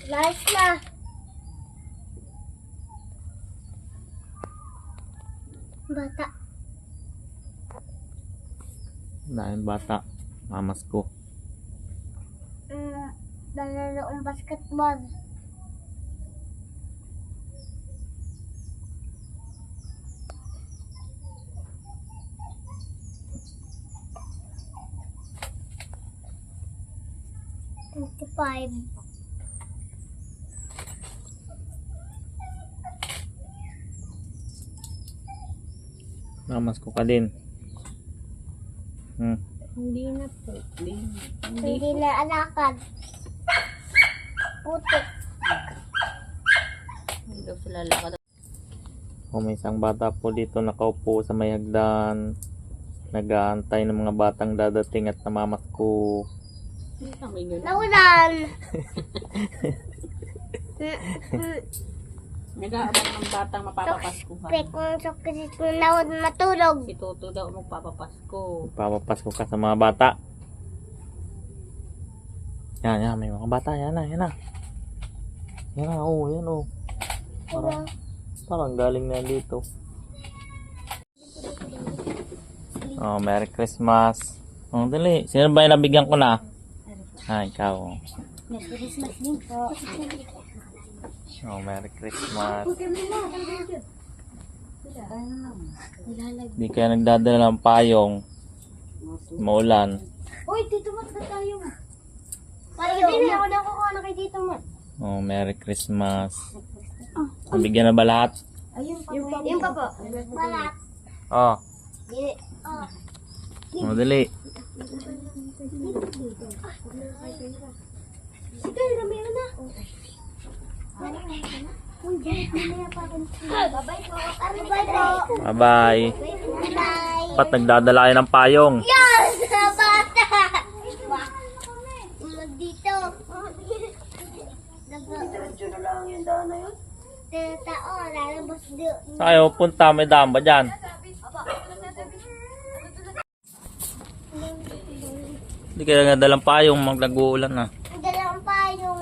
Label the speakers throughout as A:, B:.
A: Nice na. Bata.
B: Dahil bata. Mamas ko.
A: Nalalaong basketball. Five.
B: Mamas ko ka din.
C: Hindi na po.
A: Hindi na alakad. Putik.
C: Hindi daw sila lakad.
B: May isang bata po dito nakaupo sa may hagdan. Nag-aantay ng mga batang dadating at namamas ko.
C: Kami ganun.
A: Naulan.
C: Nag-aabang ng batang mapapapaskuhan.
A: Kung sakit kung naud matulog.
C: Si Toto daw magpapapasko.
B: Papapasko ka sa mga bata. Yan, may mga bata. Yan na. Yan na, yan o. Parang galing na dito. Oh, Merry Christmas. Oh, dali. Sino ba yung nabigyan ko na? Ikaw.
A: Merry Christmas din po.
B: Oh, Merry Christmas. Di kaya nagdadala ng payong. Maulan.
A: Uy, Tito Mat, ba't tayo? Hindi ako nakukuha na kay Tito Mat.
B: Oh, Merry Christmas. Nabigyan na ba lahat?
A: Yung pa po. Balat.
B: Oh,
A: Oh.
B: dali.
A: Sige, ramiro na. Bye-bye po. Bye-bye po.
B: Bye-bye.
A: Bye-bye.
B: Ba't nagdadala kayo ng payong?
A: Yes! Bata! Dito.
C: Diretso na lang yung daan na yun.
A: Tao, lalabas doon.
B: Saan kayo punta? May daan ba dyan? Hindi kayo nagdalang payong nag-uulan na.
A: Dalawang pa yung...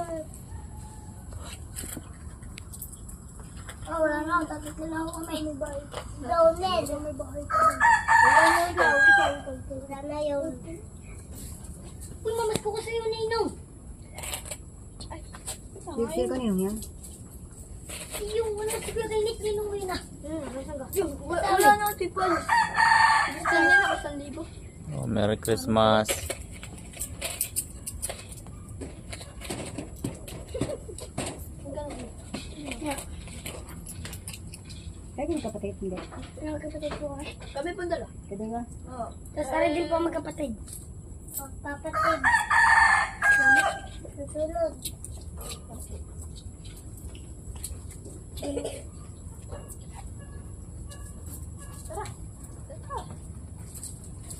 A: wala na. Tapos na lang ako may bahay. Rowned. May bahay ka din. Wala na yun. Uy, mamas ko kasi yun, Ninong.
C: Sir, kanino yan?
A: Yung wala si Berinik, Ninong mo yun ah.
C: Wala na, tipal. Gusto niya na, 1,000.
B: Oh, Merry Christmas.
C: Kaya yung kapatid, hindi.
A: Magkapatid po ka.
C: Kami po dala. Kaya nga. Oo.
A: Tapos para din po magkapatid. Magpapatid. Susunod.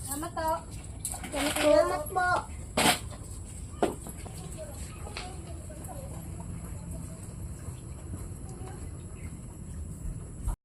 A: Salamat po. Salamat po.